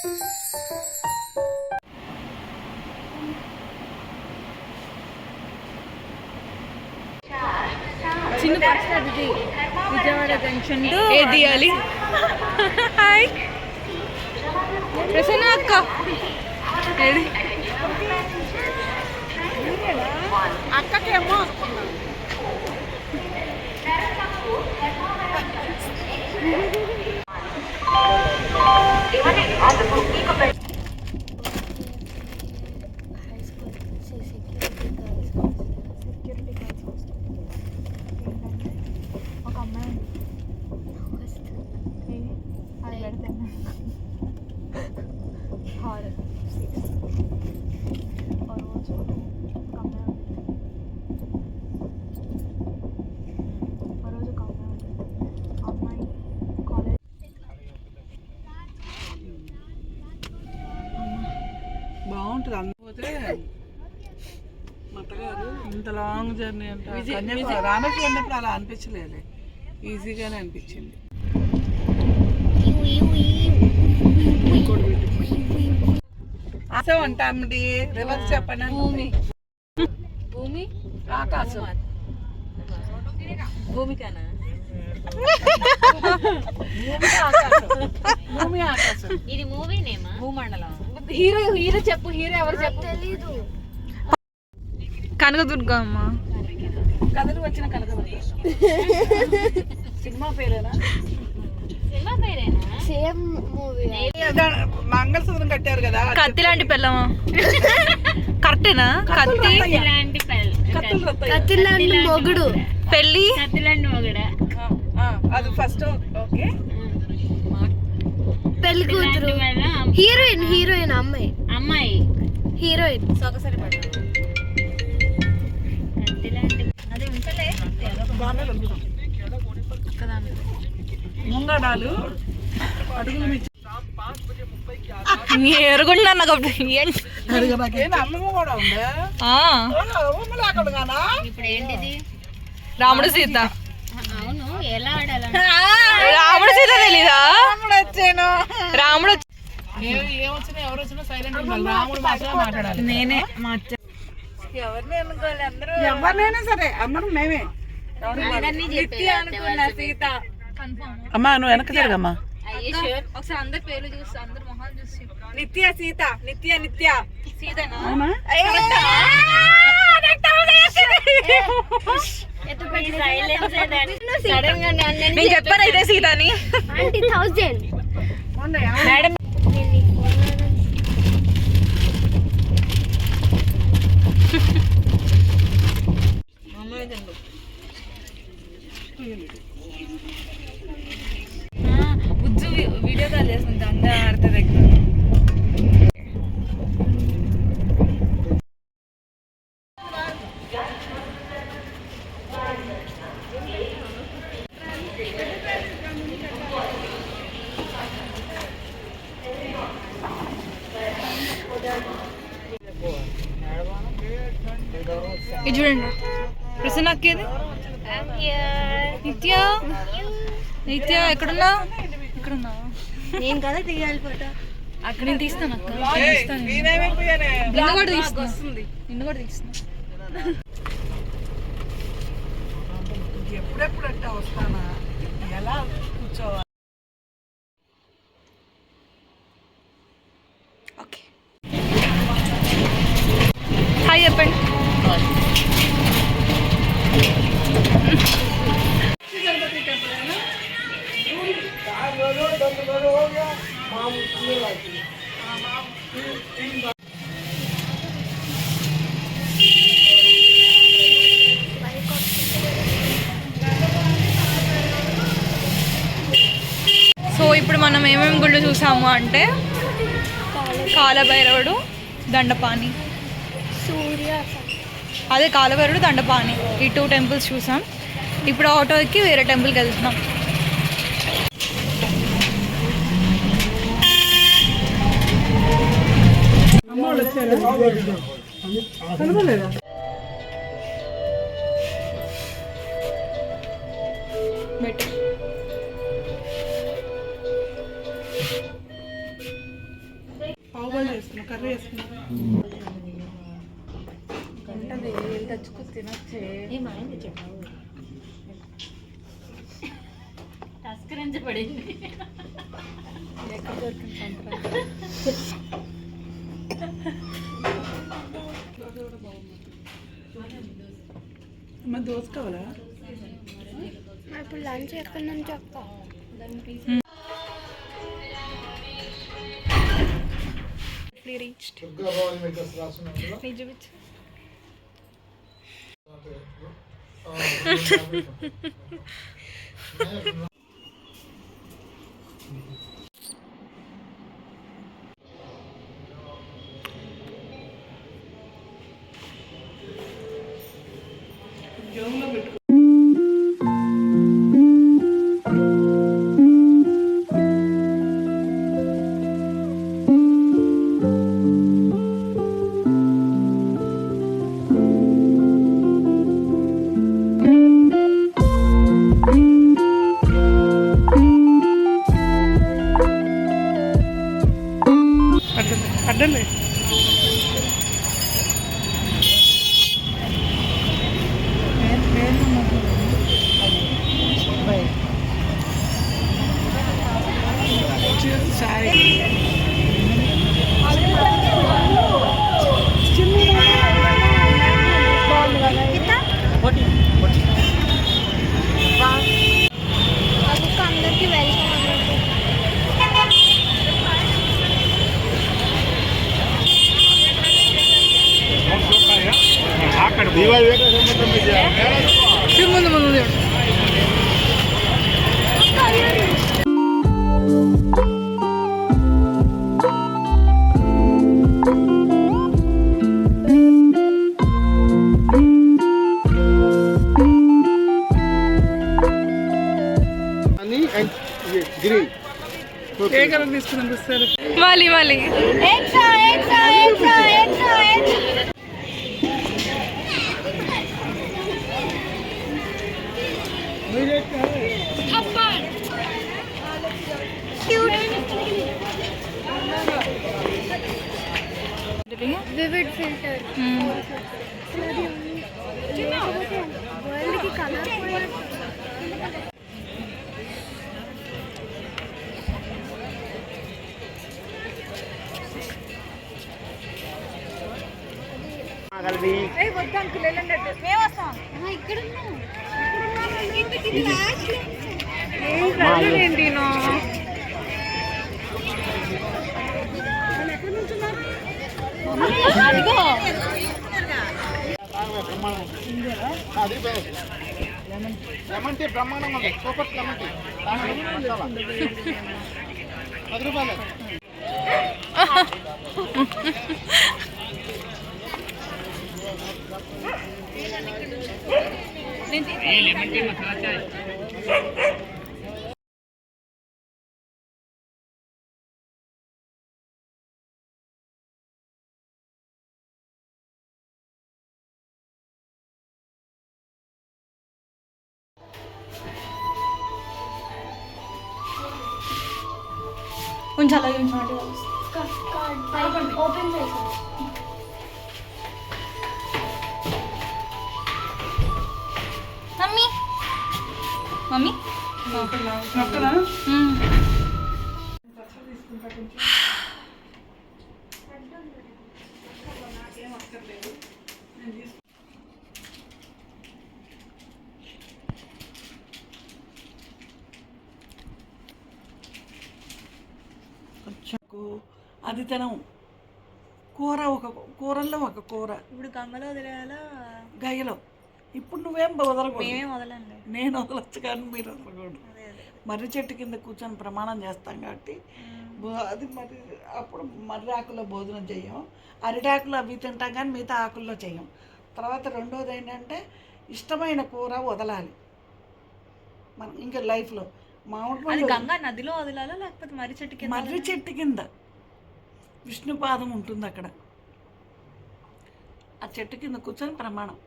చిన్న పర్సనది విజయవాడ జంక్షన్ ఏ తీయాలి. హాయ్ ప్రసన్న అక్క ఏడి అక్కకేమో ఒక అమ్మాయి అది పెడతాను హారర్ రోజు ఒక అమ్మాయి రోజు ఒక అమ్మాయి కాలేజ్ బాగుంటుంది. అందుపోతే మత్తగారు ఇంత లాంగ్ జర్నీ అంటే రామేశ్వరం వెళ్ళినప్పుడు అలా అనిపించలేదు, ఈజీగానే అనిపించింది. ఆకాశం అంటామండి, రివర్స్ చెప్పండి. భూమి భూమి ఆకాశం భూమికనా భూమి ఆకాశం. ఇది మూవీ నేమా? భూమండలం. హీరో హీరో చెప్పు, హీరో ఎవరు చెప్పు. తెలీదు. కనకదుర్గ అమ్మ. కథలు వచ్చిన కనకదుర్గ సినిమా పేరేనా? సినిమా పేరేనా? Same movie. మంగళసూత్రం కట్టారు కదా, కత్తి లాంటి పెళ్ళమా? కరెక్టేనా? కత్తి లాంటి కత్తి లాంటి మొగుడు పెళ్ళి కత్తి లాంటి మొగుడు అది ఫస్ట్. ఓకే, పెళ్లి కూతురు హీరోయిన్. హీరోయిన్ అమ్మాయి అమ్మాయి హీరోయిన్. సొగసరి పడ కత్తి లాంటి అది ఉంటలే ముంగడాలు అడుగులు ఎరుగుండా నాకు అమ్మమ్మ కూడా ఉందా? ఇప్పుడు ఏంటిది? రాముడు సీత. అవును, ఎలా ఆడాల? రాముడు సీత తెలీదా? వచ్చాను. రాముడు ఏమొచ్చినా ఎవరు వచ్చినా సైలెంట్ ఉండాలి. రాముడు భాషలో మాట్లాడాలి. నేనే ఎవరిని అనుకోవాలి, అందరూ ఎవరినైనా సరే అందరూ మేమే. అనుకున్నా సీత. అమ్మా నువ్వు వెనక జరగమ్మా. ఒకసారి అందరి పేర్లు చూసి అందరి మొహాలు చూసి నిత్య సీత, నిత్య నిత్య సీతనా? నేను చెప్పాను అయితే సీత అని. మేడం బుజ్జు వీడియో కాల్ చేస్తుంది అందరూ ఆడతా దగ్గర. ఇది చూడండి ప్రసన్న అక్కేది. నిత్య నిత్య ఎక్కడున్నా? ఎక్కడున్నా? నేను కదా తీయాలి ఫోటో. అక్కడ నేను తీస్తాను అక్క, నిన్ను కూడా తీస్తుంది, నిన్ను కూడా తీస్తున్నా. ఎప్పుడెప్పుడు అంటే వస్తానా, ఎలా కూర్చోవాలి? ఓకే హాయ్ చెప్పండి. సో ఇప్పుడు మనం ఏమేమి గుళ్ళు చూసాము అంటే కాలభైరవుడు, దండపాణి. అదే కాలభైరవుడు, దండపాణి ఈ 2 టెంపుల్స్ చూసాం. ఇప్పుడు ఆటో ఎక్కి వేరే టెంపుల్కి వెళ్తున్నాం. వేసుకున్నా కర్రీ వేసుకున్నా ఉంటుంది తెచ్చుకు తినొచ్చే ఏమైంది చెప్పు తస్కరించబడింది ఎక్కడ దొరికింది సంతరా అమ్మ దోశ కావాలా ఇప్పుడు లంచ్ ఎక్కడి నుంచి అక్క రీచ్డ్ జోన్లో పెట్టు అడ్డండి సారీ అందరికి వెల్కమ్ ముందు ముందు ఏ కలర్ తీసుకున్నాం సార్ వాలి వాలి వివిడ్ ఫిల్టర్ వరల్డ్ కి కలర్ ఏంటి లెమన్ టీ బ్రహ్మాండంగా ఉంది సూపర్ లెమన్ టీ 10 రూపాయలు లెమన్ టీ మసాలా చాయ్ కొంచెం అలాగే ఉంచండి ఓపెన్ చేసాను మమ్మీ మమ్మీ నొక్కదా అది తినం కూర ఒక కూరల్లో ఒక కూర ఇప్పుడు గంగలో వదిలేయాలా గయ్యలో ఇప్పుడు నువ్వేం వదలకూడదు మేమేం వదలండి నేను వదలొచ్చు కానీ మీరు వదలకూడదు మర్రి చెట్టు కింద కూర్చొని ప్రమాణం చేస్తాం కాబట్టి అది మరి అప్పుడు మర్రి ఆకుల్లో భోజనం చెయ్యం అరిటాకులు అవి తింటాం కానీ మిగతా ఆకుల్లో చెయ్యం తర్వాత రెండోది ఏంటంటే ఇష్టమైన కూర వదలాలి మనం ఇంకా లైఫ్లో మామిడి అది పండు గంగా నదిలో వదలాలా లేకపోతే మర్రి చెట్టు కింద మర్రి చెట్టు కింద విష్ణుపాదం ఉంటుంది అక్కడ ఆ చెట్టు కింద కూర్చొని ప్రమాణం